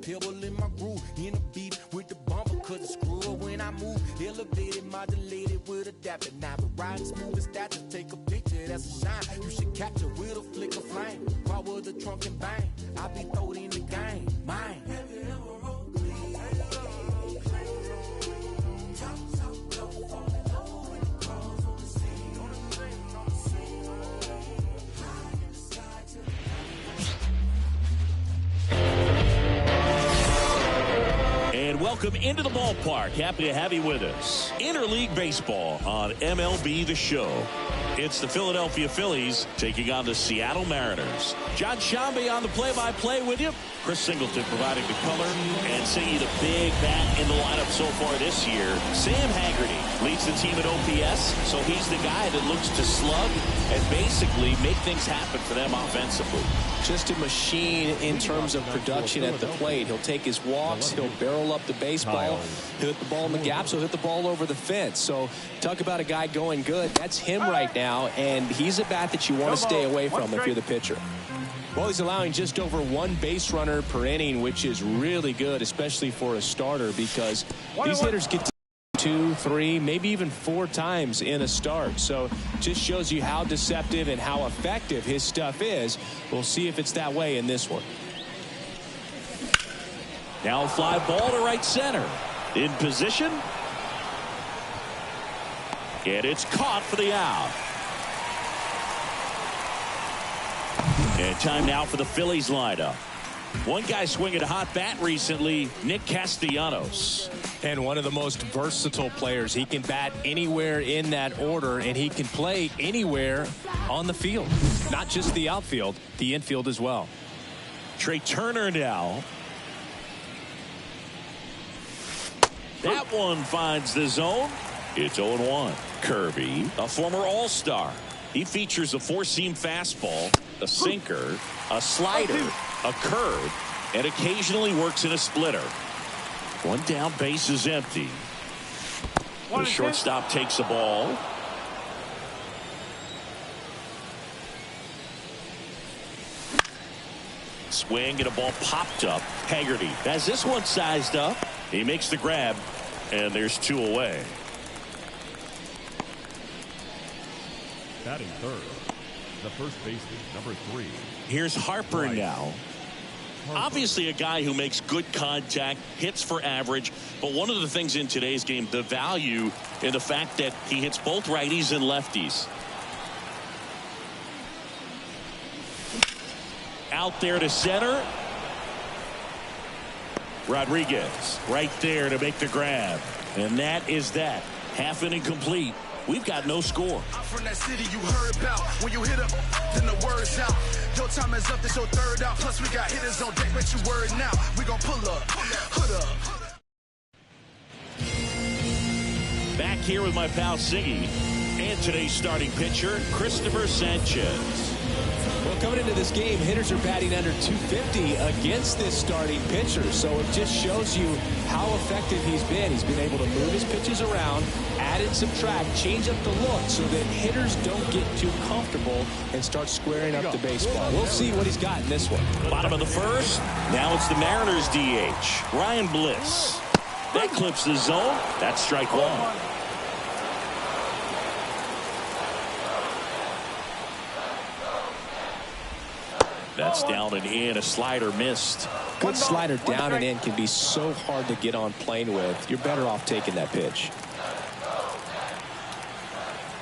pebble in my groove. In a beat with the bumper, cause it's screw when I move. Elevated, modulated with adapter. Now the riding smooth as that. Just take a picture, that's a shine. You should capture with a flick of flame. Power the trunk and bang. I be throwed in the game. Mine. And welcome into the ballpark. Happy to have you with us. Interleague Baseball on MLB The Show. It's the Philadelphia Phillies taking on the Seattle Mariners. John Shambi on the play-by-play with you. Chris Singleton providing the color. And seeing the big bat in the lineup so far this year. Sam Haggerty leads the team at OPS. So he's the guy that looks to slug and basically make things happen for them offensively. Just a machine in terms of production at the plate. He'll take his walks. He'll barrel up the baseball. He'll hit the ball in the gaps. He'll hit the ball over the fence. So talk about a guy going good. That's him right now. And he's a bat that you want to stay away from if you're the pitcher. Well, he's allowing just over one base runner per inning, which is really good, especially for a starter, because these hitters get to 2, 3, maybe even 4 times in a start. So just shows you how deceptive and how effective his stuff is. We'll see if it's that way in this one. Now fly ball to right center. In position. And it's caught for the out. And time now for the Phillies lineup. One guy swinging a hot bat recently, Nick Castellanos. And one of the most versatile players. He can bat anywhere in that order, and he can play anywhere on the field. Not just the outfield, the infield as well. Trey Turner now. That one finds the zone. It's 0-1. Kirby, a former All-Star. He features a 4-seam fastball, a sinker, a slider, a curve, and occasionally works in a splitter. One down, base is empty. The shortstop takes the ball. Swing and a ball popped up. Haggerty has this one sized up. He makes the grab, and there's 2 away. Batting third, the first baseman, number 3. Here's Harper now. Obviously a guy who makes good contact, hits for average, but one of the things in today's game, the value in the fact that he hits both righties and lefties. Out there to center. Rodriguez right there to make the grab. And that is that. Half inning complete. We've got no score. I'm from that city you heard about. When you hit up, then the word's out. Your time is up, this your third out. Plus we got hitters on deck, bet you word now. We gon' pull up, hood up. Back here with my pal Siggy and today's starting pitcher, Christopher Sanchez. Well, coming into this game, hitters are batting under 250 against this starting pitcher. So it just shows you how effective he's been. He's been able to move his pitches around, add and subtract, change up the look so that hitters don't get too comfortable and start squaring up the baseball. We'll see what he's got in this one. Bottom of the first. Now it's the Mariners DH, Ryan Bliss. That clips the zone. That's strike 1. That's down and in. A slider missed. Good slider down and in can be so hard to get on plane with. You're better off taking that pitch.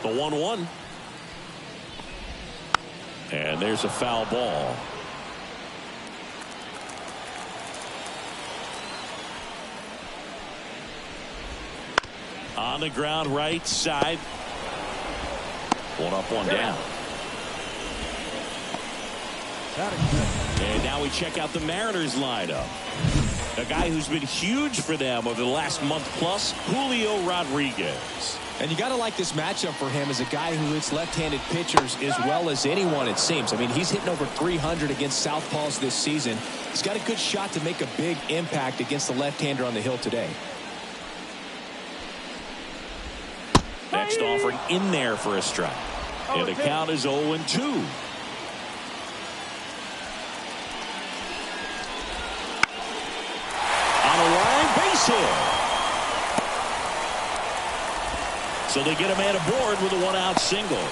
The 1-1. And there's a foul ball. On the ground, right side. One up, one down. And now we check out the Mariners lineup. A guy who's been huge for them over the last month plus, Julio Rodriguez. And you got to like this matchup for him as a guy who hits left-handed pitchers as well as anyone, it seems. I mean, he's hitting over 300 against southpaws this season. He's got a good shot to make a big impact against the left-hander on the hill today. Next offering in there for a strike. And the count is 0-2. base hit. So they get a man aboard with a one-out single.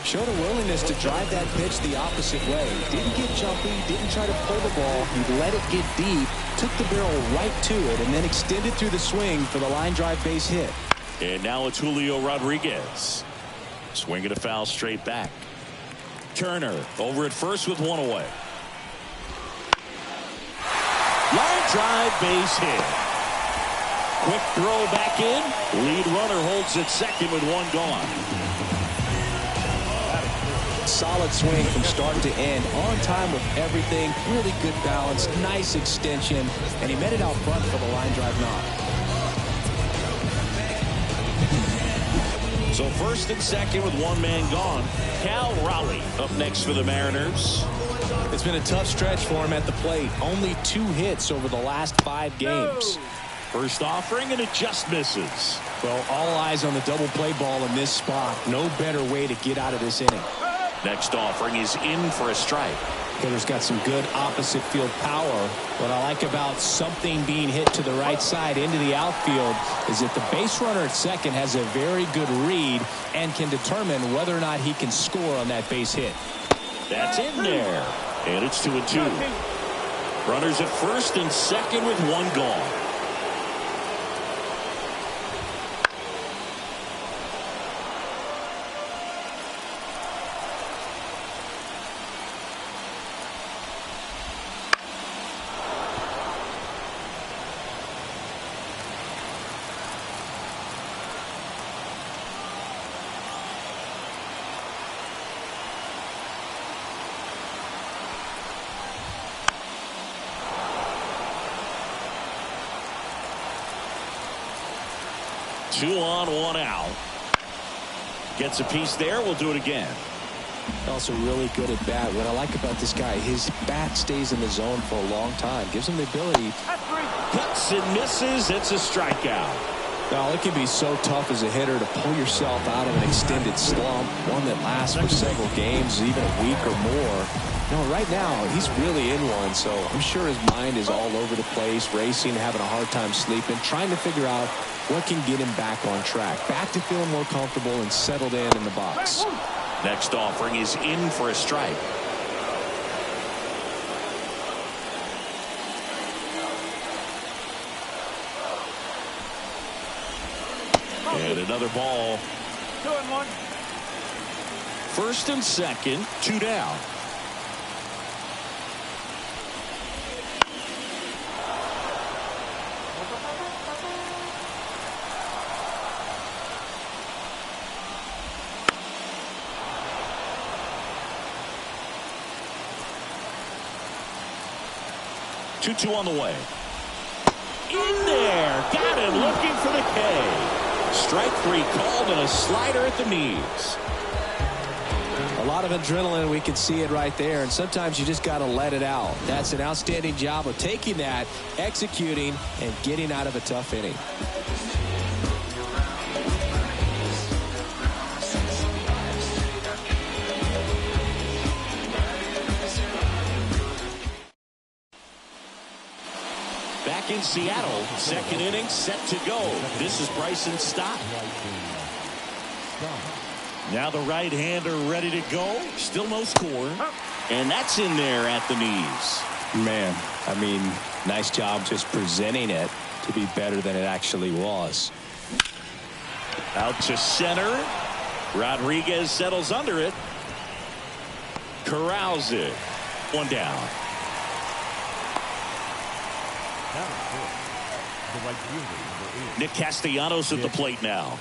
Showed a willingness to drive that pitch the opposite way. Didn't get jumpy, didn't try to pull the ball. He let it get deep, took the barrel right to it, and then extended through the swing for the line drive base hit. And now it's Julio Rodriguez. Swinging a foul straight back. Turner over at first with one away. Line drive base hit. Quick throw back in. Lead runner holds at second with one gone. Solid swing from start to end. On time with everything. Really good balance. Nice extension. And he met it out front for the line drive knock. So first and second with one man gone. Cal Raleigh up next for the Mariners. It's been a tough stretch for him at the plate. Only 2 hits over the last 5 games. First offering, and it just misses. Well, all eyes on the double play ball in this spot. No better way to get out of this inning. Next offering is in for a strike. Hitter's got some good opposite field power. What I like about something being hit to the right side into the outfield is that the base runner at second has a very good read and can determine whether or not he can score on that base hit. That's in there. And it's 2-2. Runners at first and second with one gone. Two on, one out. Gets a piece there. We'll do it again. Also really good at bat. What I like about this guy, his bat stays in the zone for a long time. Gives him the ability. Cuts and misses. It's a strikeout. Now, it can be so tough as a hitter to pull yourself out of an extended slump, one that lasts for several games, even a week or more. No, right now, he's really in one, so I'm sure his mind is all over the place, racing, having a hard time sleeping, trying to figure out what can get him back on track, back to feeling more comfortable and settled in the box. Next offering is in for a strike. And another ball. 2-1. First and second, 2 down. Two on the way. In there. Got him looking for the K. Strike 3 called and a slider at the knees. A lot of adrenaline. We can see it right there. And sometimes you just got to let it out. That's an outstanding job of taking that, executing, and getting out of a tough inning. Back in Seattle, second inning set to go. This is Bryson Stott. Now the right-hander ready to go. Still no score. And that's in there at the knees. Man, I mean, nice job just presenting it to be better than it actually was. Out to center. Rodriguez settles under it. Corrals it. One down. Nick Castellanos at the plate now.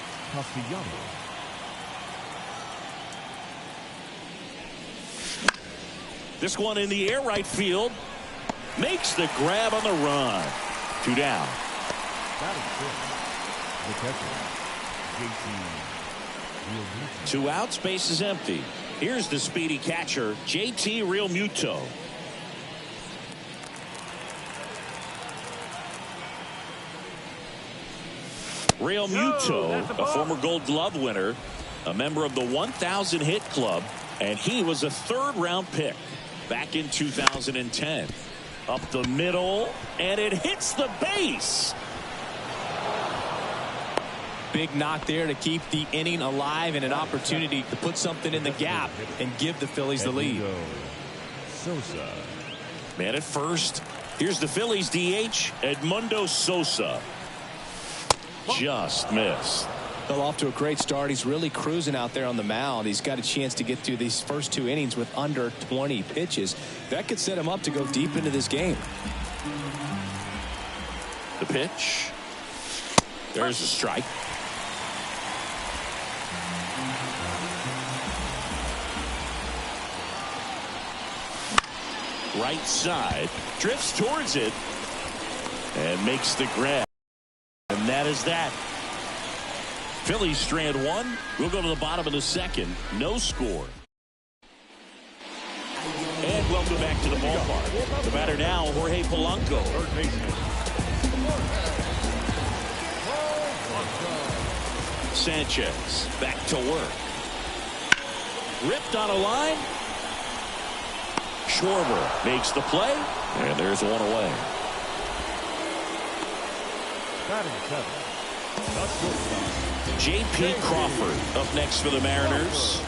This one in the air right field. Makes the grab on the run. 2 down. Two outs, base is empty. Here's the speedy catcher, JT Realmuto. Realmuto, a former Gold Glove winner, a member of the 1,000 hit club, and he was a third-round pick back in 2010. Up the middle, and it hits the base. Big knock there to keep the inning alive and an opportunity to put something in the gap and give the Phillies the lead. Sosa. Man at first. Here's the Phillies DH, Edmundo Sosa. Just missed. Well, off to a great start. He's really cruising out there on the mound. He's got a chance to get through these first 2 innings with under 20 pitches. That could set him up to go deep into this game. The pitch. There's a strike. Right side, drifts towards it and makes the grab, and that is that. Phillies strand 1. We'll go to the bottom of the second. No score. And welcome back to the ballpark. The batter now, Jorge Polanco. Sanchez back to work. Ripped on a line. Schwarber makes the play, and there's one away. J.P. Crawford up next for the Mariners.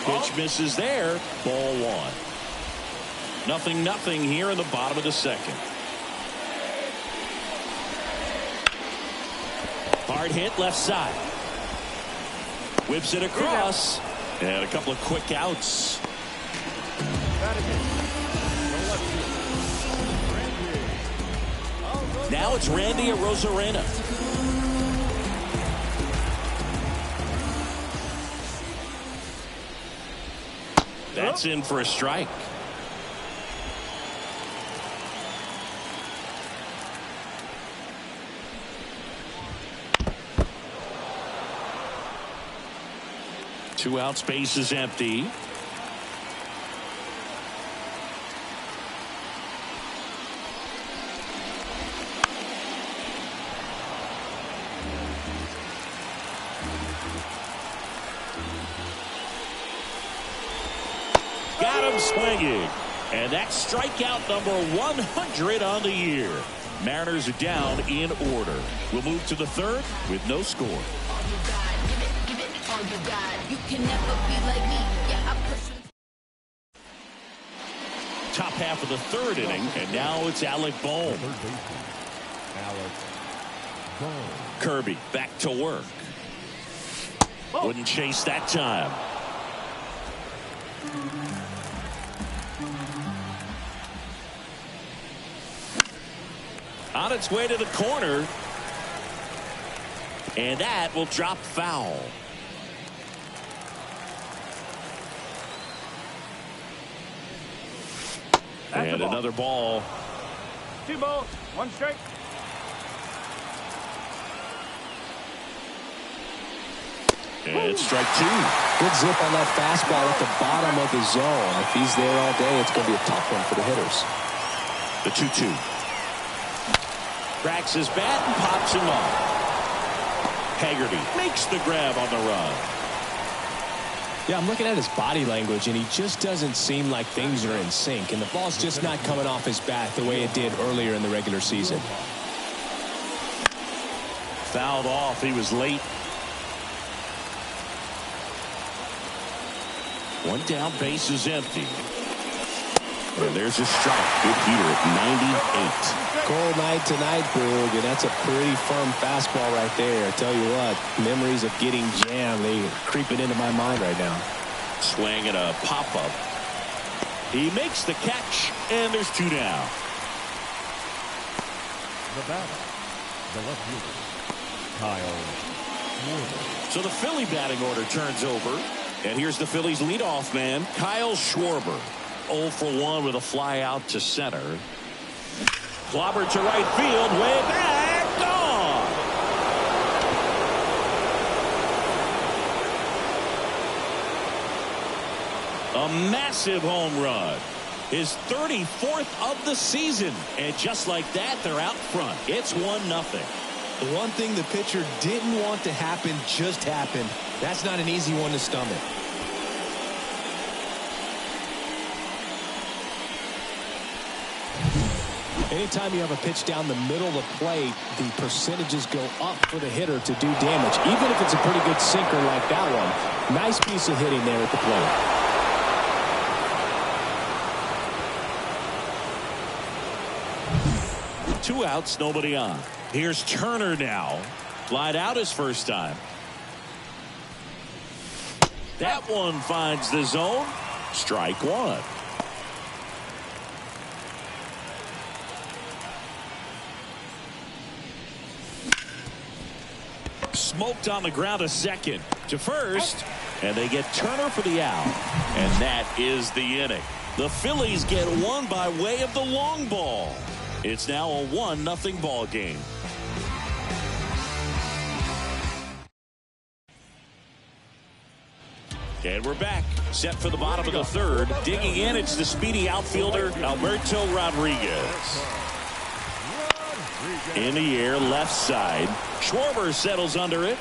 Pitch misses there. Ball 1. 0-0 here in the bottom of the second. Hard hit left side. Whips it across. And a couple of quick outs. Now it's Randy Arozarena. That's in for a strike. Two out, space is empty. Got him swinging. And that's strikeout number 100 on the year. Mariners are down in order. We'll move to the third with no score. You can never be like me. Yeah, I push you. Top half of the third inning, and now it's Alec Bohm. Kirby back to work. Wouldn't chase that time. On its way to the corner. And that will drop foul. And another ball. 2 balls, 1 strike. And it's strike 2. Good zip on that fastball at the bottom of the zone. If he's there all day, it's going to be a tough one for the hitters. The 2-2. Cracks his bat and pops him off. Haggerty makes the grab on the run. Yeah, I'm looking at his body language, and he just doesn't seem like things are in sync, and the ball's just not coming off his bat the way it did earlier in the regular season. Fouled off. He was late. 1 down, base is empty. And there's a strike. Good heater at 98. Cold night tonight, Boog, and that's a pretty firm fastball right there. I tell you what, memories of getting jammed, they are creeping into my mind right now. Swing and a pop-up. He makes the catch, and there's 2 down. The batter, the left fielder, Kyle Schwarber. So the Philly batting order turns over, and here's the Phillies leadoff man, Kyle Schwarber. 0 for 1 with a fly out to center. Clobber to right field, way back, gone. A massive home run. His 34th of the season. And just like that, they're out front. It's 1-0. The one thing the pitcher didn't want to happen just happened. That's not an easy one to stomach. Anytime you have a pitch down the middle of the plate, the percentages go up for the hitter to do damage, even if it's a pretty good sinker like that one. Nice piece of hitting there at the plate. 2 outs, nobody on. Here's Turner now. Flied out his first time. That one finds the zone. Strike one. Smoked on the ground to second, to first, and they get Turner for the out. And that is the inning. The Phillies get one by way of the long ball. It's now a 1-0 ball game. And we're back, set for the bottom of the third. Digging in, it's the speedy outfielder, Alberto Rodriguez. In the air, left side. Schwarber settles under it.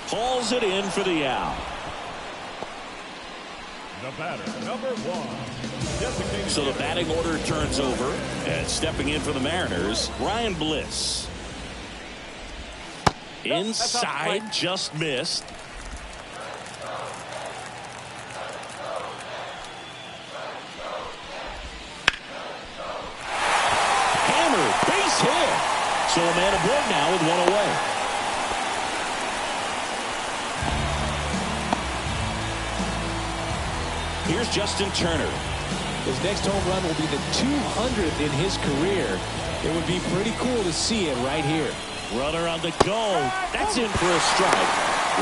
Hauls it in for the out. The batter, number 1. So the batting order turns over. And stepping in for the Mariners, Ryan Bliss. Inside, just missed. Hammer, base hit. So a man aboard now with one away. Here's Justin Turner. His next home run will be the 200th in his career. It would be pretty cool to see it right here. Runner on the go. That's in for a strike.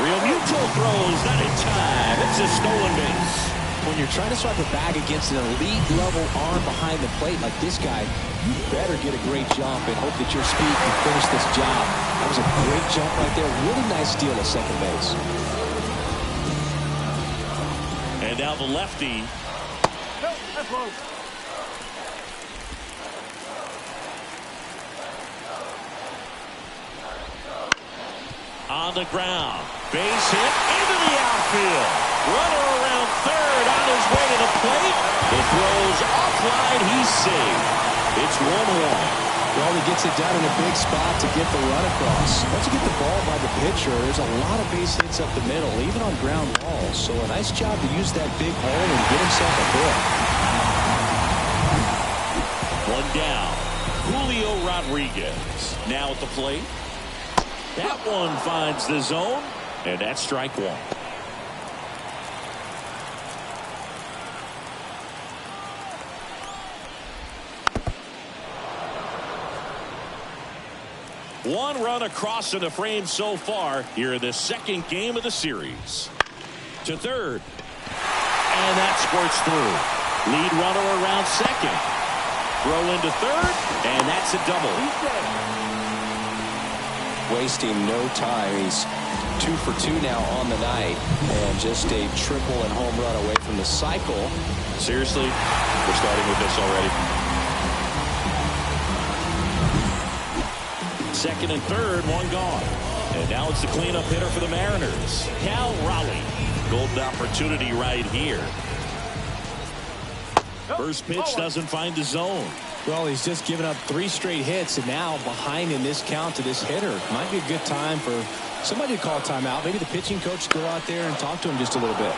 Real Mutual throws, not in time. It's a stolen base. When you're trying to swipe a bag against an elite level arm behind the plate like this guy, you better get a great jump and hope that your speed can finish this job. That was a great jump right there. Really nice steal at second base. And now the lefty. Nope, that's low. On the ground. Base hit into the outfield. Runner around third on his way to the plate. It throws offline. He's safe. It's 1-1. Well, he gets it down in a big spot to get the run across. Once you get the ball by the pitcher, there's a lot of base hits up the middle, even on ground balls. So a nice job to use that big hole and get himself a hit. One down. Julio Rodriguez now at the plate. That one finds the zone, and that's strike one. One run across in the frame so far here in the second game of the series. To third. And that squirts through. Lead runner around second. Throw into third, and that's a double. Wasting no time. He's 2 for 2 now on the night, and just a triple and home run away from the cycle. Seriously, we're starting with this already. Second and third, one gone. And now it's the cleanup hitter for the Mariners, Cal Raleigh. Golden opportunity right here. First pitch doesn't find the zone. Well, he's just given up 3 straight hits, and now behind in this count to this hitter. Might be a good time for somebody to call a timeout. Maybe the pitching coach go out there and talk to him just a little bit.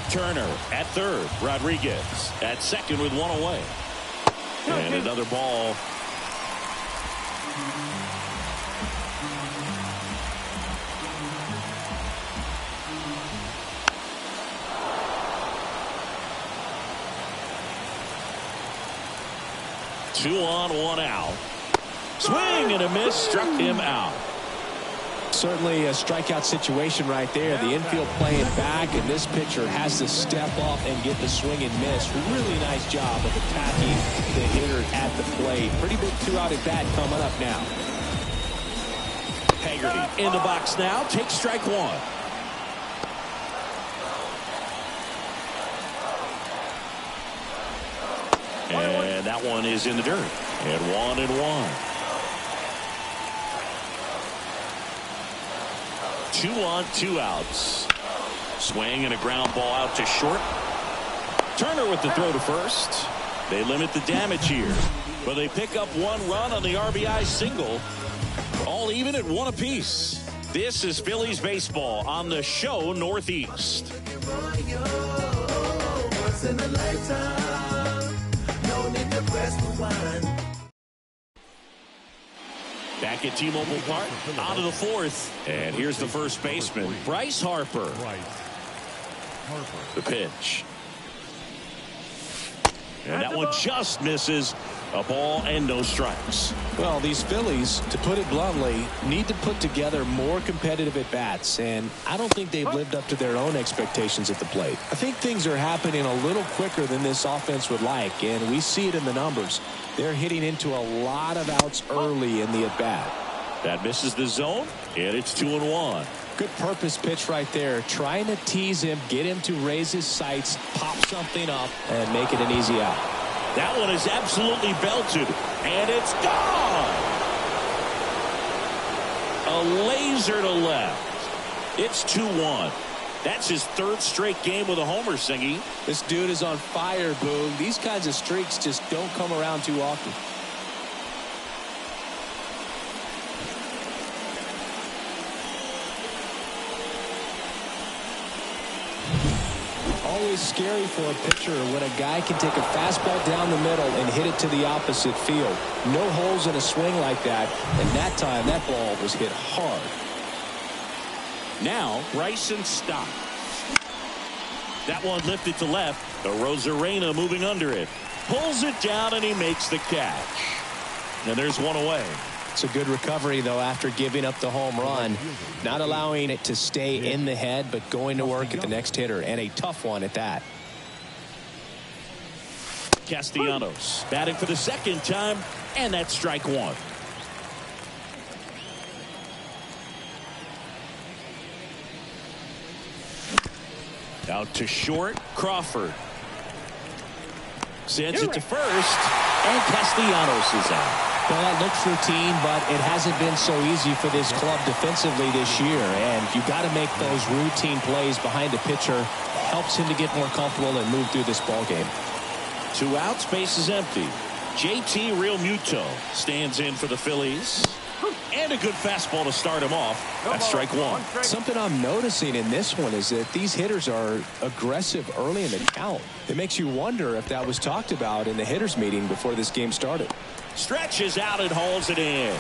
Turner at third. Rodriguez at second with one away. And another ball. Two on, one out. Swing and a miss, struck him out. Certainly a strikeout situation right there. The infield playing back, and this pitcher has to step up and get the swing and miss. Really nice job of attacking the hitter at the plate. Pretty big 2-out at bat coming up now. Haggerty in the box now. Takes strike one. And that one is in the dirt. And 1-1. 2 on, 2 outs. Swing and a ground ball out to short. Turner with the throw to first. They limit the damage here, but they pick up 1 run on the RBI single. All even at 1 apiece. This is Phillies baseball on the show Northeast. Back at T-Mobile Park, on to the 4th. And here's the first baseman, Bryce Harper. The pitch. And that one just misses. A ball and no strikes. Well, these Phillies, to put it bluntly, need to put together more competitive at-bats, and I don't think they've lived up to their own expectations at the plate. I think things are happening a little quicker than this offense would like, and we see it in the numbers. They're hitting into a lot of outs early in the at-bat. That misses the zone, and it's 2-1. Good purpose pitch right there, trying to tease him, get him to raise his sights, pop something up, and make it an easy out. That one is absolutely belted, and it's gone. A laser to left. It's 2-1. That's his 3rd straight game with a homer, Singy. This dude is on fire, Boog. These kinds of streaks just don't come around too often. Always scary for a pitcher when a guy can take a fastball down the middle and hit it to the opposite field. No holes in a swing like that, and that time that ball was hit hard. Now Bryson Stott. That one lifted to left. The Rosarena moving under it. Pulls it down and he makes the catch. And there's 1 away. It's a good recovery, though, after giving up the home run. Not allowing it to stay in the head, but going to work at the next hitter, and a tough one at that. Castellanos batting for the 2nd time, and that's strike 1. Out to short, Crawford. Sends it to first, and Castellanos is out. Well, that looks routine, but it hasn't been so easy for this club defensively this year. And you've got to make those routine plays behind the pitcher. Helps him to get more comfortable and move through this ball game. 2 outs, base is empty. JT Realmuto stands in for the Phillies. And a good fastball to start him off. That's strike 1. Something I'm noticing in this one is that these hitters are aggressive early in the count. It makes you wonder if that was talked about in the hitters meeting before this game started. Stretches out and hauls it in.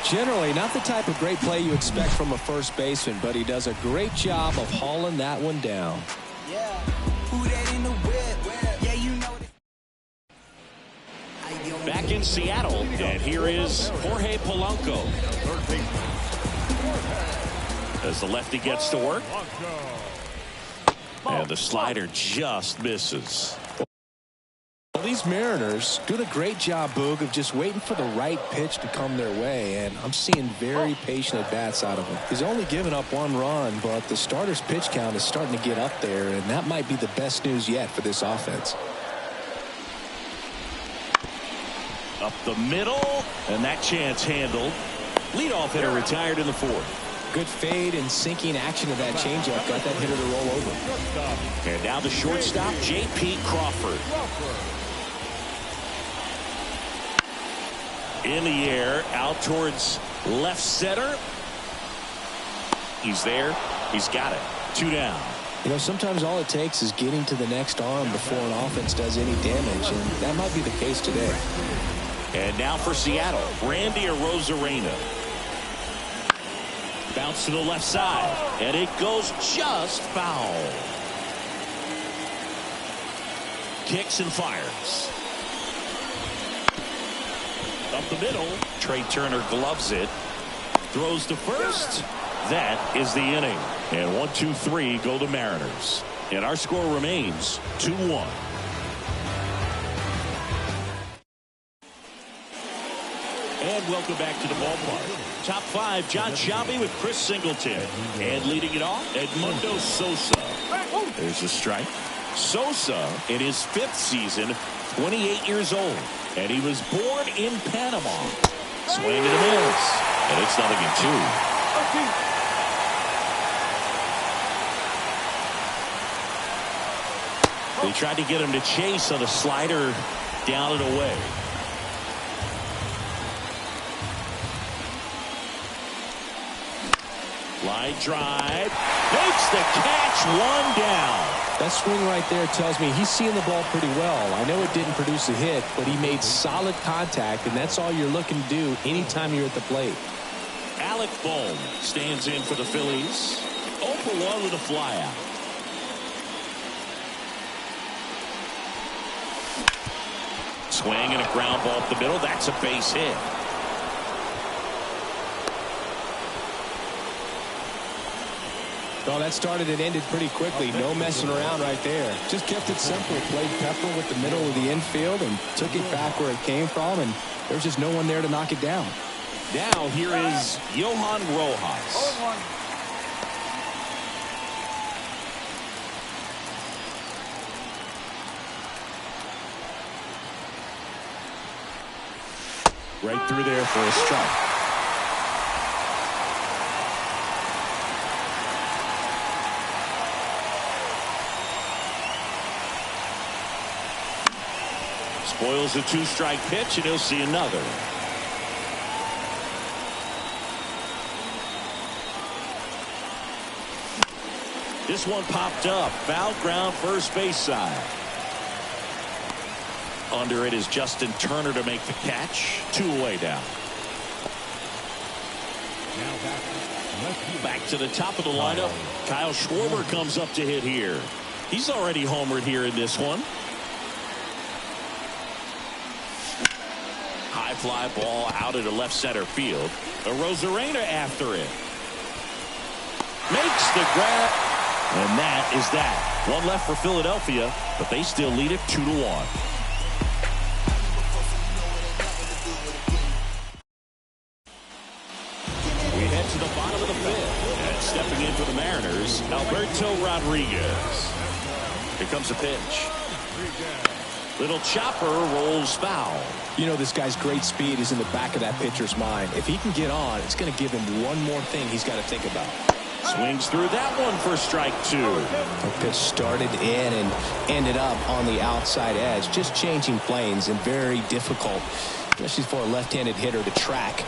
Generally not the type of great play you expect from a first baseman, but he does a great job of hauling that one down. Back in Seattle, and here is Jorge Polanco. As the lefty gets to work. And the slider just misses. Well, these Mariners doing a great job, Boog, of just waiting for the right pitch to come their way, and I'm seeing very patient at-bats out of him. He's only given up 1 run, but the starter's pitch count is starting to get up there, and that might be the best news yet for this offense. Up the middle, and that chance handled. Leadoff hitter retired in the 4th. Good fade and sinking action of that changeup got that hitter to roll over. And now the shortstop, J.P. Crawford. In the air, out towards left center. He's there. He's got it. 2 down. You know, sometimes all it takes is getting to the next arm before an offense does any damage, and that might be the case today. And now for Seattle, Randy Arozarena. Bounce to the left side, and it goes just foul. Kicks and fires. Up the middle, Trey Turner gloves it. Throws to first. That is the inning. And 1, 2, 3 go the Mariners. And our score remains 2-1. And welcome back to the ballpark. Top 5, John Sciambi with Chris Singleton. And leading it off, Edmundo Sosa. There's a strike. Sosa, in his 5th season, 28 years old. And he was born in Panama. Swing and a miss. And it's 0-2. They tried to get him to chase on a slider down and away. Line drive. Makes the catch, one down. That swing right there tells me he's seeing the ball pretty well. I know it didn't produce a hit, but he made solid contact, and that's all you're looking to do anytime you're at the plate. Alec Bohm stands in for the Phillies. 0 for 1 with a flyout. Swing and a ground ball up the middle. That's a base hit. Well, that started and ended pretty quickly. No messing around right there. Just kept it simple. Played Pepper with the middle of the infield and took it back where it came from, and there's just no one there to knock it down. Now here is Johan Rojas. 0-1. Right through there for a strike. Spoils a 2-strike pitch, and he'll see another. This one popped up. Foul ground, first base side. Under it is Justin Turner to make the catch. 2 away down. Back to the top of the lineup. Kyle Schwarber comes up to hit here. He's already homered here in this one. High fly ball out into left center field. Arozarena after it. Makes the grab. And that is that. One left for Philadelphia, but they still lead it 2-1. We head to the bottom of the 5th. And stepping in for the Mariners, Alberto Rodriguez. Here comes a pitch. Little chopper rolls foul. You know, this guy's great speed is in the back of that pitcher's mind. If he can get on, it's going to give him one more thing he's got to think about. Swings through that one for strike 2. The pitch started in and ended up on the outside edge. Just changing planes and very difficult, especially for a left-handed hitter to track.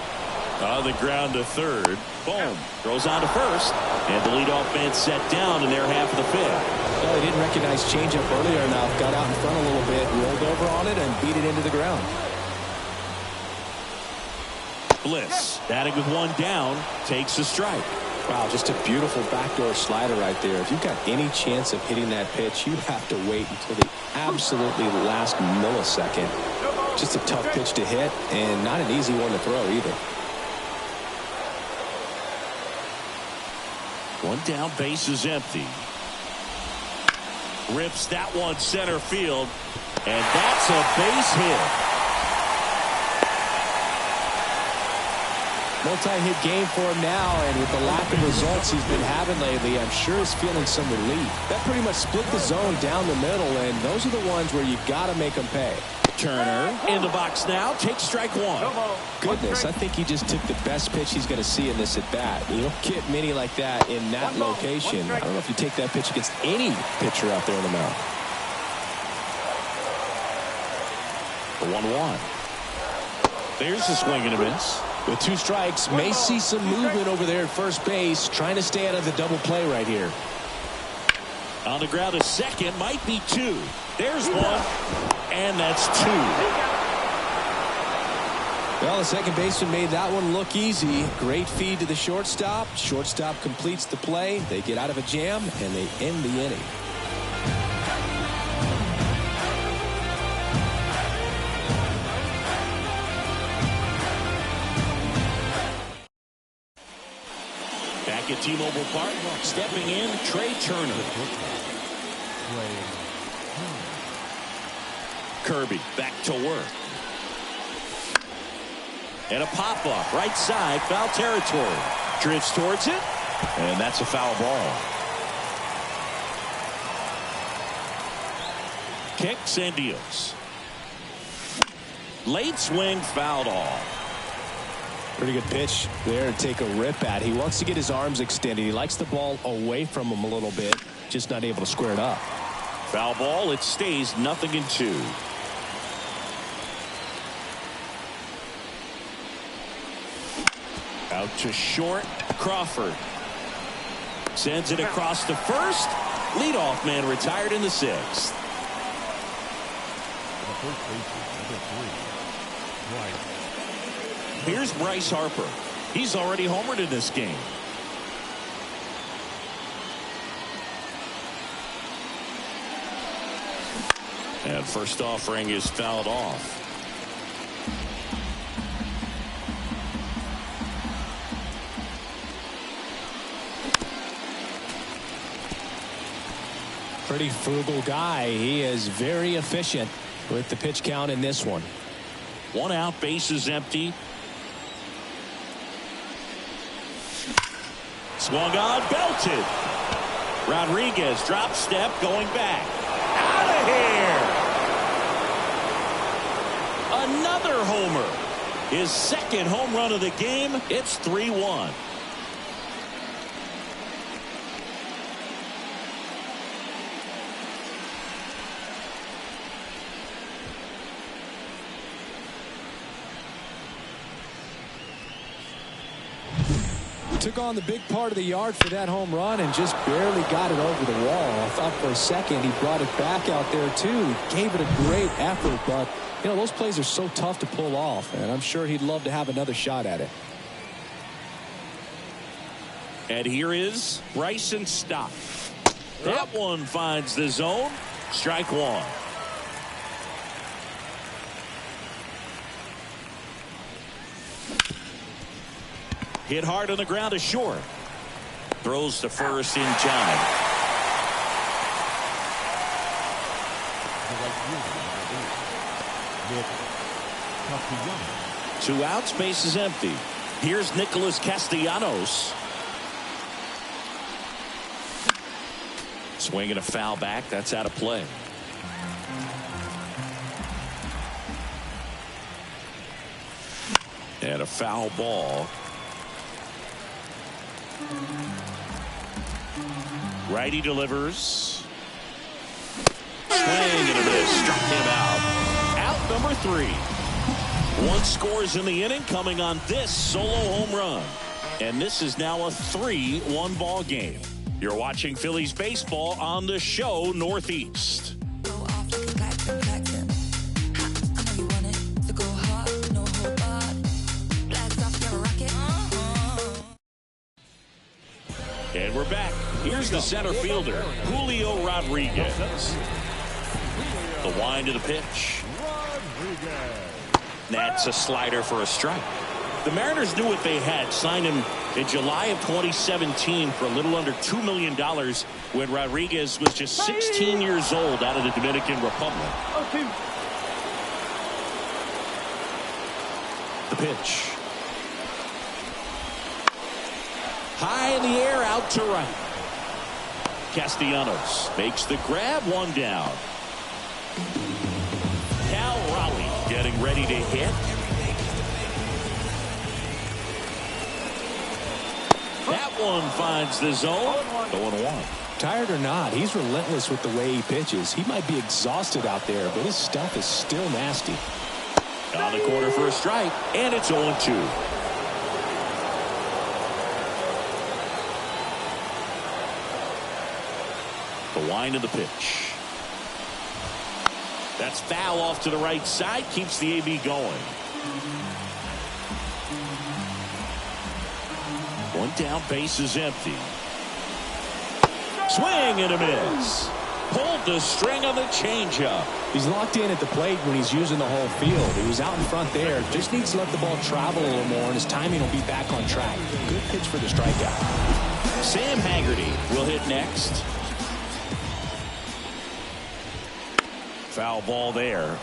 On the ground to third. Boom. Throws on to first. And the leadoff man set down in their half of the 5th. Well, he didn't recognize changeup earlier enough. Got out in front a little bit, rolled over on it, and beat it into the ground. Bliss, batting with one down, takes a strike. Wow, just a beautiful backdoor slider right there. If you've got any chance of hitting that pitch, you have to wait until the absolutely last millisecond. Just a tough pitch to hit, and not an easy one to throw either. One down, base is empty. Rips that one center field, and that's a base hit. Multi-hit game for him now, and with the lack of results he's been having lately, I'm sure he's feeling some relief. That pretty much split the zone down the middle, and those are the ones where you got to make them pay. Turner in the box now, takes strike 1. Goodness, I think he just took the best pitch he's going to see in this at-bat. You don't get many like that in that location. I don't know if you take that pitch against any pitcher out there on the mound. The 1-1. There's a swing and a miss. With 2 strikes, may see some movement over there at first base, trying to stay out of the double play right here. On the ground to second, might be 2. There's 1, and that's 2. Well, the second baseman made that one look easy. Great feed to the shortstop. Shortstop completes the play. They get out of a jam, and they end the inning. Back at T-Mobile Park, stepping in, Trey Turner. Kirby back to work. And a pop-up, right side, foul territory. Drifts towards it, and that's a foul ball. Kicks and deals. Late swing, fouled off. Pretty good pitch there to take a rip at. He wants to get his arms extended. He likes the ball away from him a little bit, just not able to square it up. Foul ball. It stays 0-2. Out to short. Crawford sends it across to first. Leadoff man retired in the 6th. The first baseman, number 3, Bryce. Here's Bryce Harper. He's already homered in this game. And first offering is fouled off. Pretty frugal guy. He is very efficient with the pitch count in this one. 1 out, bases empty. Swung on, belted. Rodriguez drop step going back. Out of here. Another homer. His second home run of the game. It's 3-1. Took on the big part of the yard for that home run and just barely got it over the wall. I thought for a second he brought it back out there too. Gave it a great effort, but you know those plays are so tough to pull off, and I'm sure he'd love to have another shot at it. And here is Bryson Stott. That one finds the zone. Strike 1. Hit hard on the ground to short. Throws to first in time. Two outs, base is empty. Here's Nicholas Castellanos. Swinging a foul back. That's out of play. And a foul ball. Righty delivers. Swing and a miss. Struck him out. Out number 3. 1 scores in the inning, coming on this solo home run. And this is now a 3-1 ball game. You're watching Phillies baseball on the show Northeast. And we're back. Here's the center fielder, Julio Rodriguez. The wind of the pitch. That's a slider for a strike. The Mariners knew what they had. Signed him in July of 2017 for a little under $2 million when Rodriguez was just 16 years old out of the Dominican Republic. The pitch. High in the air, out to right. Castellanos makes the grab, 1 down. Cal Raleigh getting ready to hit. That one finds the zone. 0-1. Tired or not, he's relentless with the way he pitches. He might be exhausted out there, but his stuff is still nasty. On the corner for a strike, and it's 0-2. The wind of the pitch. That's foul off to the right side. Keeps the AB going. 1 down, base is empty. Swing and a miss. Pulled the string on the changeup. He's locked in at the plate when he's using the whole field. He was out in front there. Just needs to let the ball travel a little more, and his timing will be back on track. Good pitch for the strikeout. Sam Haggerty will hit next. Foul ball there.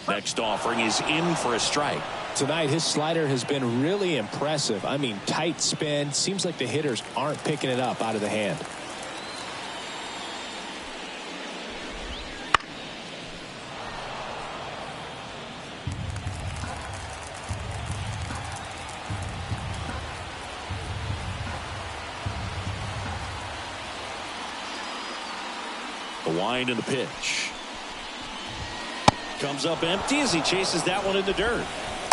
Next offering is in for a strike. Tonight, his slider has been really impressive. I mean, tight spin. Seems like the hitters aren't picking it up out of the hand. The wind and the pitch. Comes up empty as he chases that one in the dirt.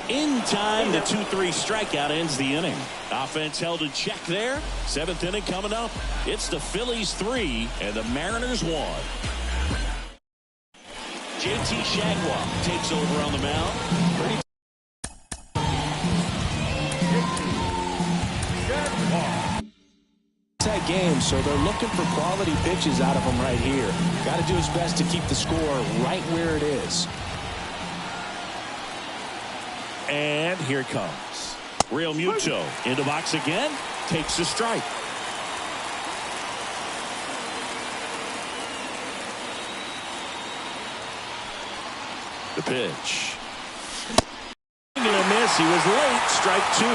In time, the 2-3 strikeout ends the inning. Offense held in check there. 7th inning coming up. It's the Phillies 3 and the Mariners 1. JT Shagwell takes over on the mound. Tight game, so they're looking for quality pitches out of him right here. Got to do his best to keep the score right where it is. And here it comes. Real Muto in the box again. Takes a strike. The pitch. Miss. He was late. Strike 2.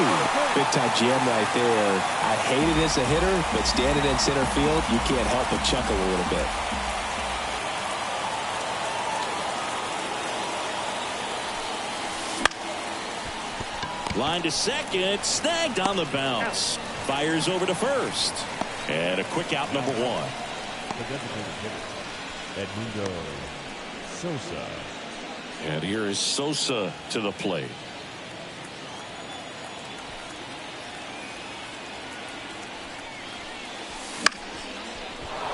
Big time jam right there. I hate it as a hitter, but standing in center field, you can't help but chuckle a little bit. Line to second. Snagged on the bounce. Fires over to first. And a quick out, number 1. The designated hitter, Edmundo Sosa. And here is Sosa to the plate.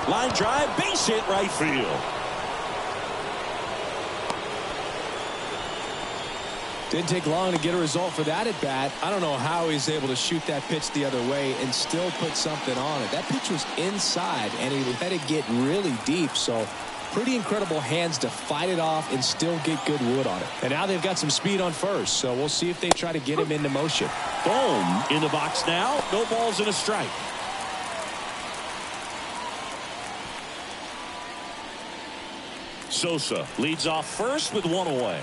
Line drive, base hit, right field. Didn't take long to get a result for that at bat. I don't know how he's able to shoot that pitch the other way and still put something on it. That pitch was inside, and he let it get really deep. So pretty incredible hands to fight it off and still get good wood on it. And now they've got some speed on first, so we'll see if they try to get him into motion. Boom in the box now. No balls and a strike. Sosa leads off first with 1 away.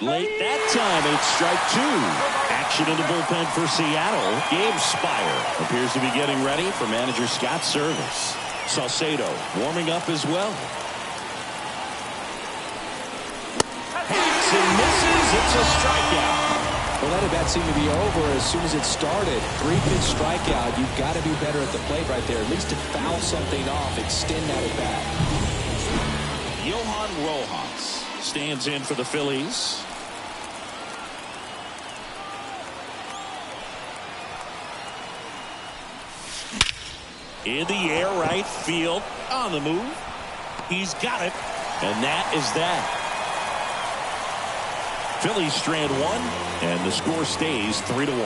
Late that time, and it's strike 2. Action in the bullpen for Seattle. Gabe Spire appears to be getting ready for manager Scott's service. Saucedo warming up as well. Hits and misses. It's a strikeout. Well, that at bat seemed to be over as soon as it started. 3-pitch strikeout. You've got to be better at the plate right there. At least to foul something off, extend that at bat. Johan Rojas stands in for the Phillies. In the air, right field, on the move. He's got it, and that is that. Phillies strand 1, and the score stays 3-1.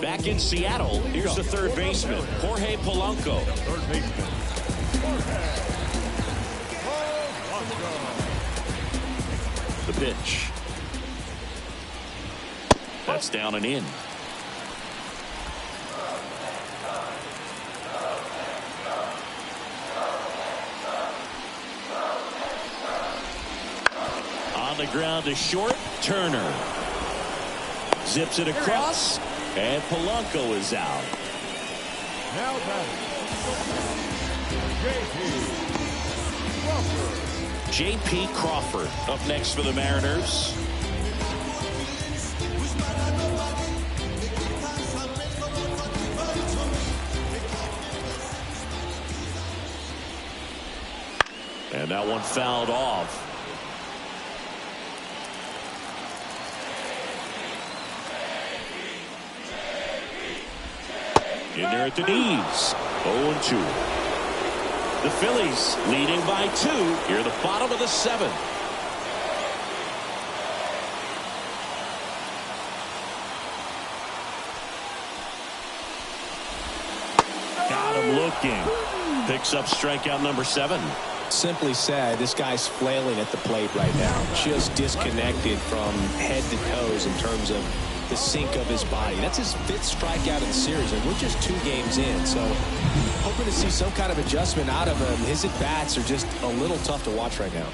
Back in Seattle, here's the third baseman, Jorge Polanco. Third baseman, Jorge Polanco. The pitch. That's down and in. On the ground to short, Turner. Zips it across, and Polanco is out. Now batting, J.P. Crawford up next for the Mariners. And that one fouled off. In there at the knees. 0-2. The Phillies leading by 2 here at the bottom of the 7th. Got him looking. Picks up strikeout number 7. Simply said, this guy's flailing at the plate right now. Just disconnected from head to toes in terms of the sink of his body. That's his 5th strikeout in the series, and we're just 2 games in. So hoping to see some kind of adjustment out of him. His at-bats are just a little tough to watch right now.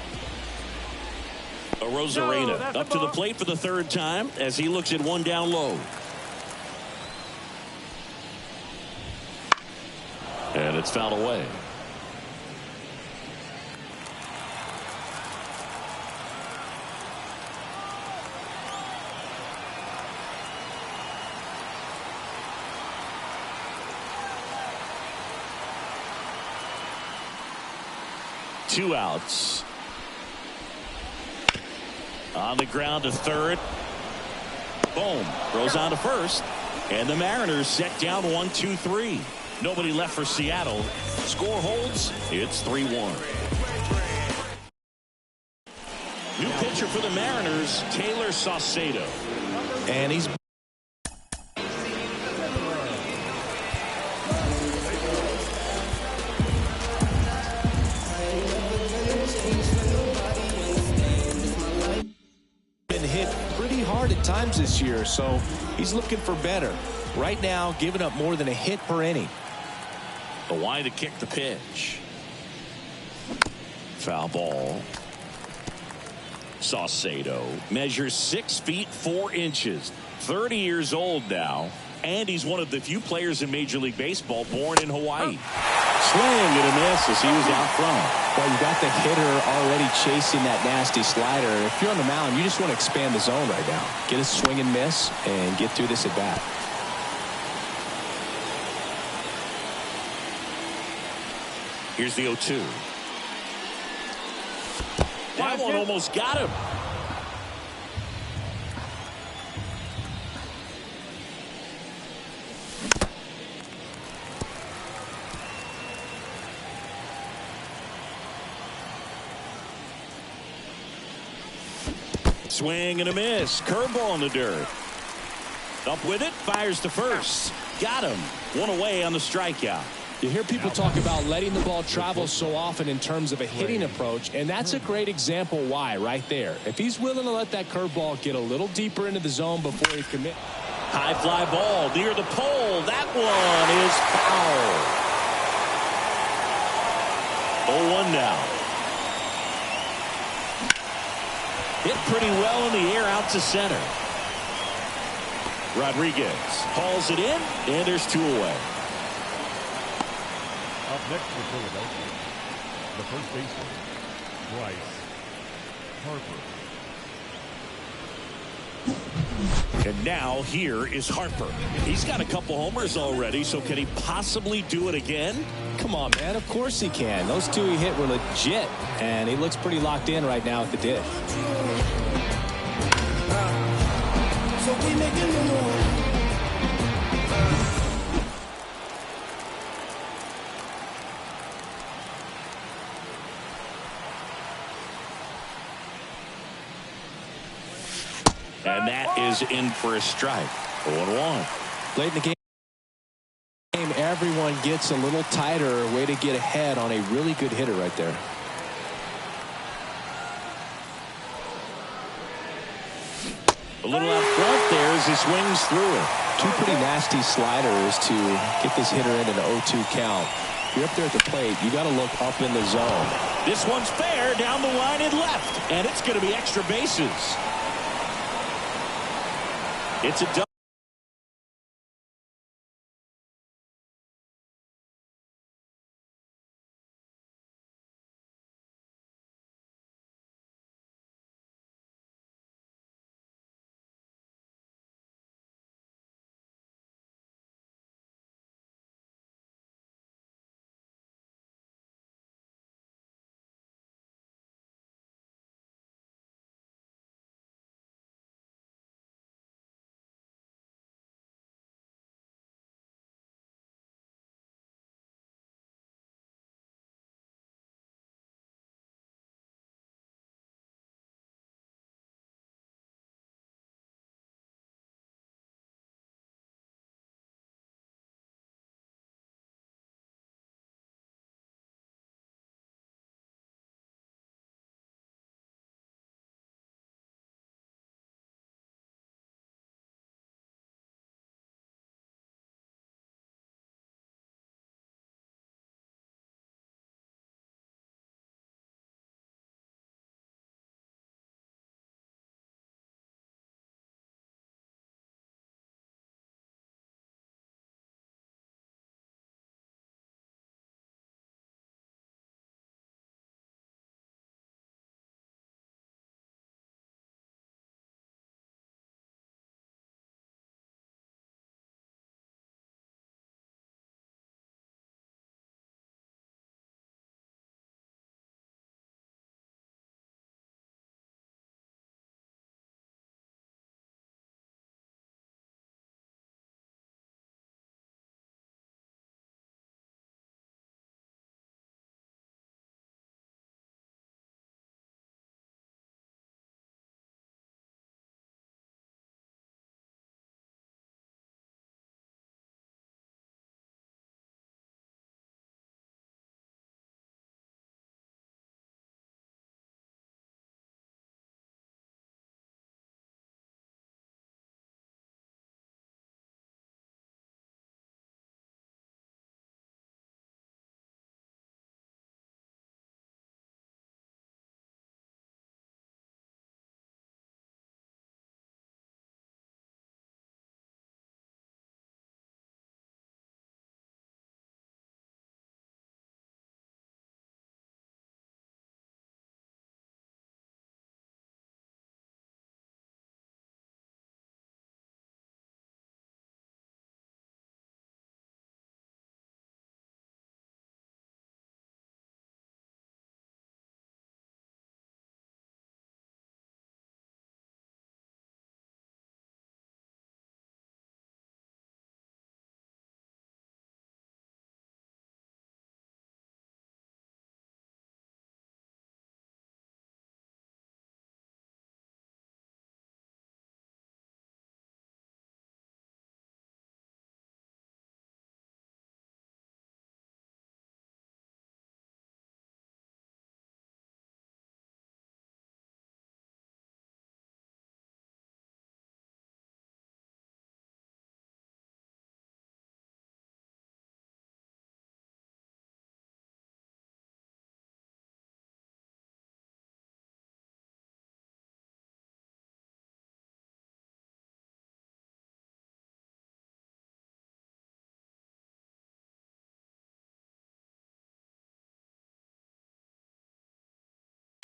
Rosarena up to the plate for the 3rd time as he looks at 1 down low. And it's fouled away. 2 outs. On the ground to third. Boom. Throws on to first. And the Mariners set down 1-2-3. Nobody left for Seattle. Score holds. It's 3-1. New pitcher for the Mariners, Taylor Saucedo. And he's been hit pretty hard at times this year, so he's looking for better. Right now, giving up more than a hit per inning. The wide to kick the pitch. Foul ball. Saucedo measures 6 feet 4 inches. 30 years old now. And he's one of the few players in Major League Baseball born in Hawaii. Swing and a miss as he was out front. Well, you got the hitter already chasing that nasty slider. If you're on the mound, you just want to expand the zone right now. Get a swing and miss and get through this at bat. Here's the 0-2. That one almost got him. Swing and a miss. Curveball in the dirt. Up with it. Fires to first. Got him. One away on the strikeout. You hear people talk about letting the ball travel so often in terms of a hitting approach, and that's a great example why right there. If he's willing to let that curveball get a little deeper into the zone before he commits. High fly ball near the pole. That one is foul. 0-1 now. Hit pretty well in the air out to center. Rodriguez hauls it in, and there's 2 away. Up next for Philadelphia, the first baseman, Bryce Harper. And now here is Harper. He's got a couple homers already, so can he possibly do it again? Come on, man. Of course he can. Those 2 he hit were legit, and he looks pretty locked in right now at the dish. So we making the move. And that is in for a strike. 0-1. Late in the game, everyone gets a little tighter. Way to get ahead on a really good hitter right there. A little out front there as he swings through it. 2 pretty nasty sliders to get this hitter in an 0-2 count. If you're up there at the plate, you got to look up in the zone. This one's fair down the line and left, and it's going to be extra bases. It's a double.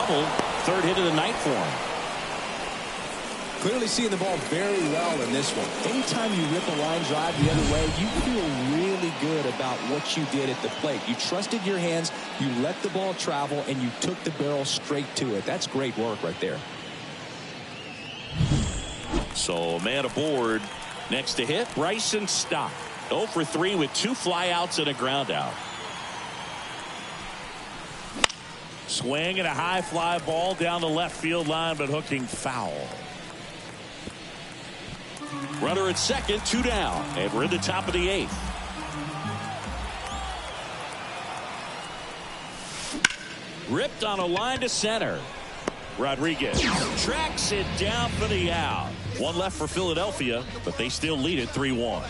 Third hit of the night for him. Clearly seeing the ball very well in this one. Anytime you rip a line drive the other way, you feel really good about what you did at the plate. You trusted your hands, you let the ball travel, and you took the barrel straight to it. That's great work right there. So man aboard. Next to hit, Bryson Stott. 0 for 3 with 2 flyouts and a ground out. Swing and a high fly ball down the left field line, but hooking foul. Runner at second, 2 down, and we're in the top of the 8th. Ripped on a line to center. Rodriguez tracks it down for the out. One left for Philadelphia, but they still lead it 3-1.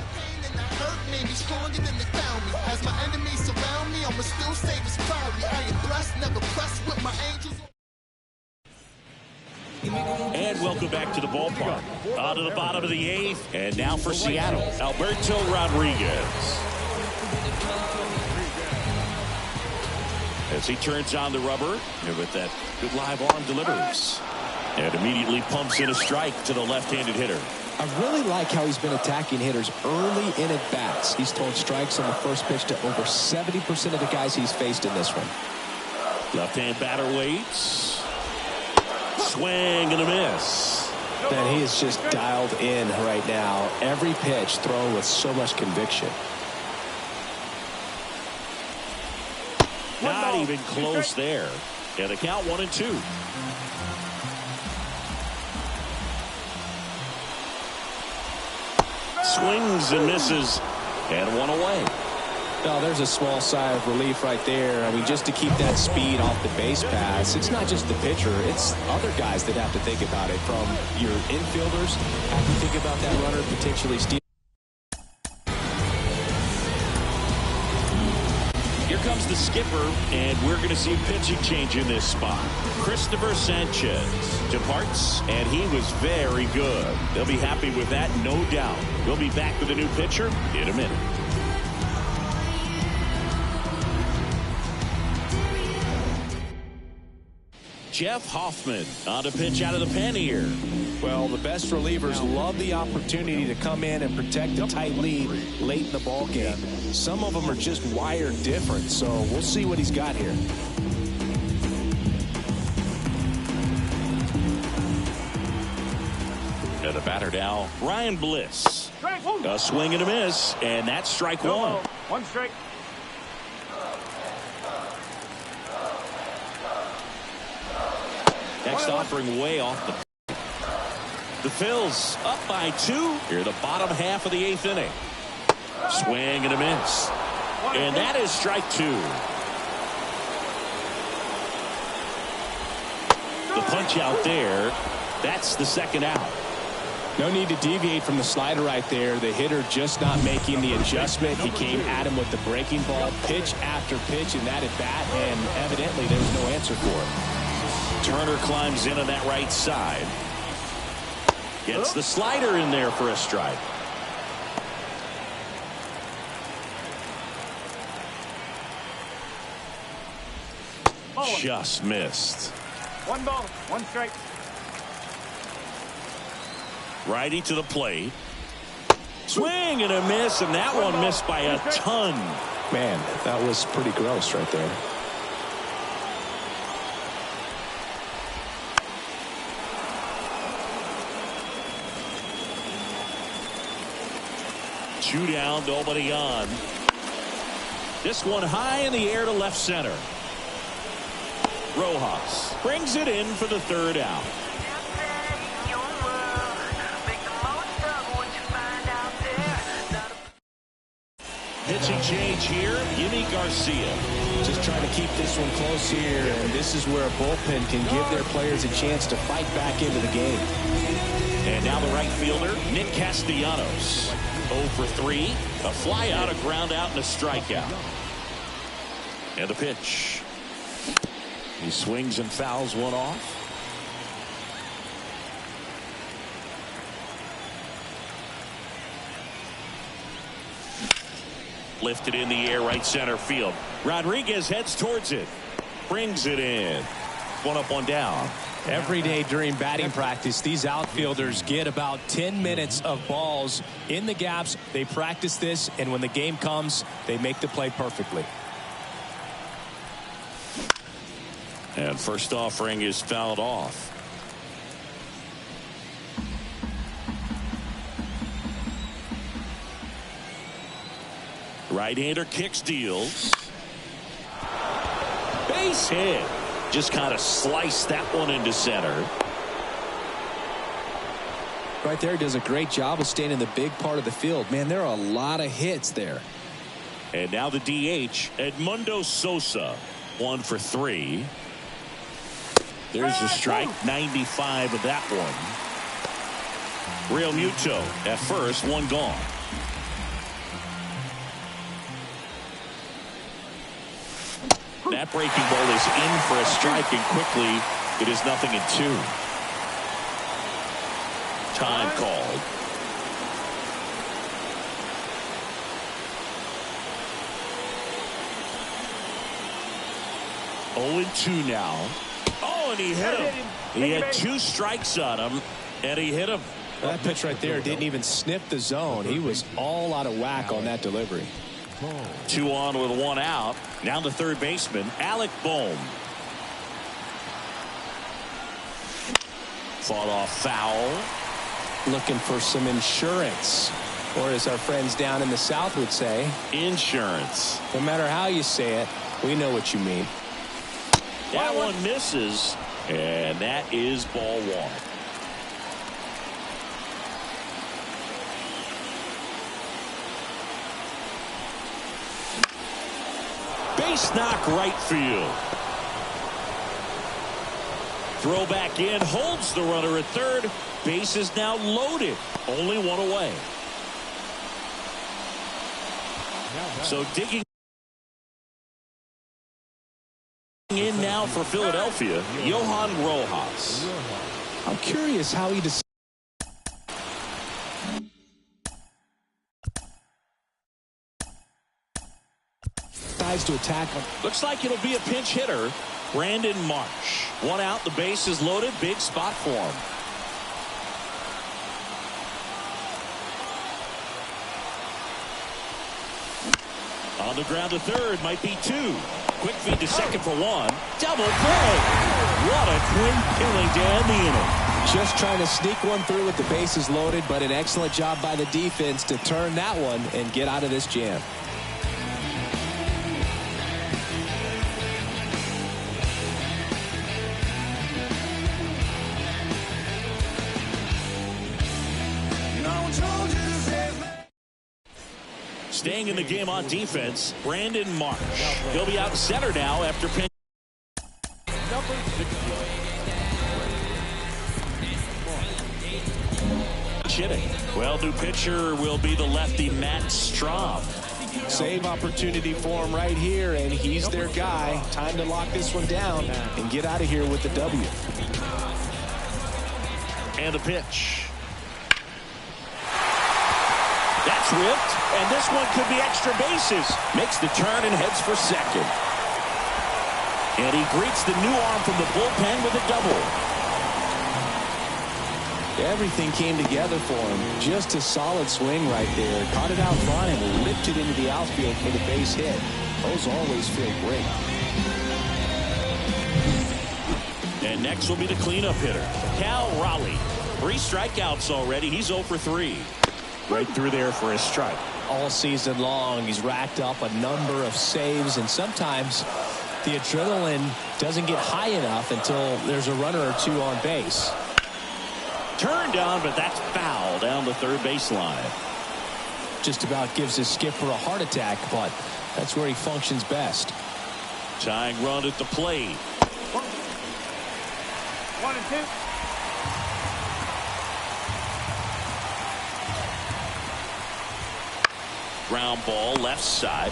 And welcome back to the ballpark. On to the bottom of the 8th, and now for Seattle, Alberto Rodriguez. As he turns on the rubber, and with that good live arm delivers. And immediately pumps in a strike to the left-handed hitter. I really like how he's been attacking hitters early in at bats. He's thrown strikes on the first pitch to over 70% of the guys he's faced in this one. Left-hand batter waits. Swing and a miss. Man, he is just dialed in right now. Every pitch thrown with so much conviction. Not even close there. And the count 1-2. Swings and misses, and one away. Well, there's a small sigh of relief right there. I mean, just to keep that speed off the base pass, it's not just the pitcher, it's other guys that have to think about it. From your infielders, have to think about that runner potentially stealing. Here comes the skipper, and we're going to see a pitching change in this spot. Christopher Sanchez departs, and he was very good. They'll be happy with that, no doubt. We'll be back with a new pitcher in a minute. Jeff Hoffman on to pitch out of the pen here. Well, the best relievers love the opportunity to come in and protect the tight lead late in the ball game. Some of them are just wired different, so we'll see what he's got here. And the batter now, Ryan Bliss. A swing and a miss, and that's strike one. One strike. Next offering way off the Phillies up by 2 here the bottom half of the 8th inning. Swing and a miss, and that is strike 2. The punch out there, that's the second out. No need to deviate from the slider right there. The hitter just not making the adjustment. He came at him with the breaking ball, pitch after pitch in that at bat, and evidently there was no answer for it. Turner climbs in on that right side. Gets the slider in there for a strike. Just missed. 1 ball, 1 strike. Righty to the plate. Swing and a miss, and that one missed by a ton. Man, that was pretty gross right there. Two down, nobody on. This one high in the air to left center. Rojas brings it in for the third out. Pitching change here, Yimi Garcia. Just trying to keep this one close here, and this is where a bullpen can give their players a chance to fight back into the game. And now the right fielder, Nick Castellanos. 0 for 3, a fly out, a ground out, and a strikeout. And the pitch. He swings and fouls one off. Lifted in the air, right center field. Rodriguez heads towards it. Brings it in. one up, one down. Every day during batting practice, these outfielders get about 10 minutes of balls in the gaps. They practice this, and when the game comes, they make the play perfectly. And first offering is fouled off. Right-hander kicks, deals. Base hit. Just kind of sliced that one into center. Right there, does a great job of staying in the big part of the field. Man, there are a lot of hits there. And now the DH, Edmundo Sosa, 1 for 3. There's a strike, 95 of that one. Real Muto at first, 1 gone. That breaking ball is in for a strike, and quickly it is 0-2. Time called. Oh, 2 now. Oh, and he hit him. He had 2 strikes on him, and he hit him. That pitch right there didn't even snip the zone. He was all out of whack on that delivery. 2 on with 1 out. Now the third baseman, Alec Bohm. Fought off foul. Looking for some insurance. Or as our friends down in the South would say, insurance. No matter how you say it, we know what you mean. That one misses, and that is ball 1. Base knock right field. Throw back in, holds the runner at third. Base is now loaded. Only 1 away. So digging in now for Philadelphia, Johan Rojas. I'm curious how he decides to attack him. Looks like it'll be a pinch hitter, Brandon Marsh. 1 out, the base is loaded, big spot for him. On the ground to third, might be 2. Quick feed to second for 1. Double play. What a twin killing to end the inning. Just trying to sneak one through with the bases loaded, but an excellent job by the defense to turn that one and get out of this jam. Staying in the game on defense, Brandon Marsh. He'll be out in center now after pinch. Hitting. Well, new pitcher will be the lefty Matt Strahm. Save opportunity for him right here, and he's their guy. Time to lock this one down and get out of here with the W. And the pitch. That's ripped, and this one could be extra bases. Makes the turn and heads for second. And he greets the new arm from the bullpen with a double. Everything came together for him. Just a solid swing right there. Caught it out front and lipped it into the outfield for the base hit. Those always feel great. And next will be the cleanup hitter, Cal Raleigh. 3 strikeouts already. He's 0 for 3. Right through there for his strike. All season long, he's racked up a number of saves, and sometimes the adrenaline doesn't get high enough until there's a runner or 2 on base. Turned on, but that's foul down the third baseline. Just about gives his skipper a heart attack, but that's where he functions best. Tying run at the plate. 1 and 2. Ground ball left side.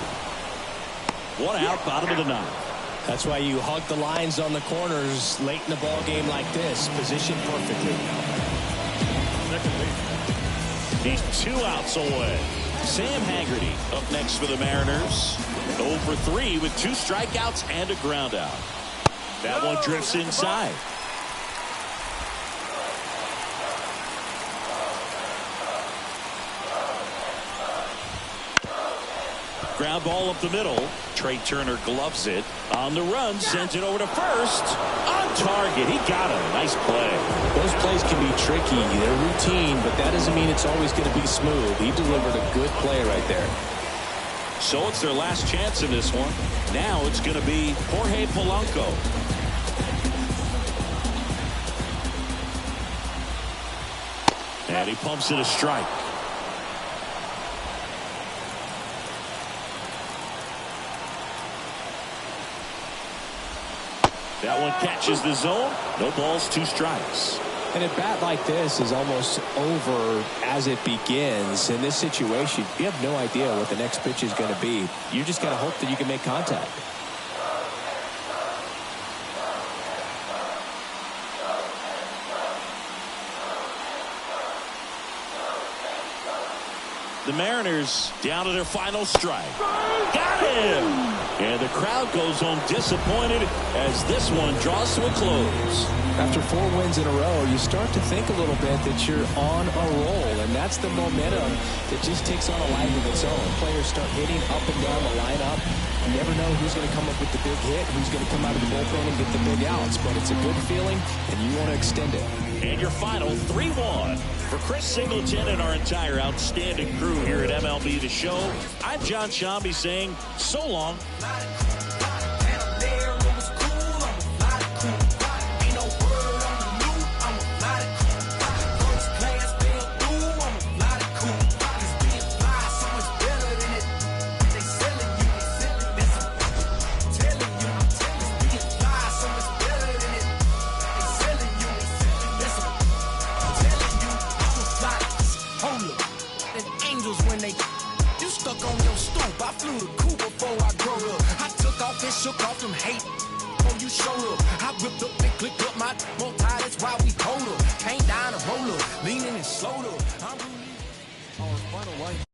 1 out, bottom of the 9th. That's why you hug the lines on the corners late in the ball game like this. Positioned perfectly. He's 2 outs away. Sam Haggerty up next for the Mariners. 0 for 3 with 2 strikeouts and a ground out. That one drifts inside. Ground ball up the middle. Trey Turner gloves it. On the run, sends it over to first. On target. He got him. Nice play. Those plays can be tricky. They're routine, but that doesn't mean it's always going to be smooth. He delivered a good play right there. So it's their last chance in this one. Now it's going to be Jorge Polanco. And he pumps it a strike. That one catches the zone. No balls, 2 strikes. And a bat like this is almost over as it begins. In this situation, you have no idea what the next pitch is going to be. You just got to hope that you can make contact. The Mariners down to their final strike. Got him! And the crowd goes home disappointed as this one draws to a close. After 4 wins in a row, you start to think a little bit that you're on a roll, and that's the momentum that just takes on a life of its own. Players start hitting up and down the lineup. You never know who's going to come up with the big hit, who's going to come out of the bullpen and get the big outs, but it's a good feeling, and you want to extend it. And your final 3-1. For Chris Singleton and our entire outstanding crew here at MLB The Show, I'm John Shambi saying so long. On your stoop, I flew the coop before I grew up. I took off and shook off them hate before you showed up. I whipped up and clicked up my multi, that's why we cold up. Came down a roller, leaning and slowed up. I'm really our final life.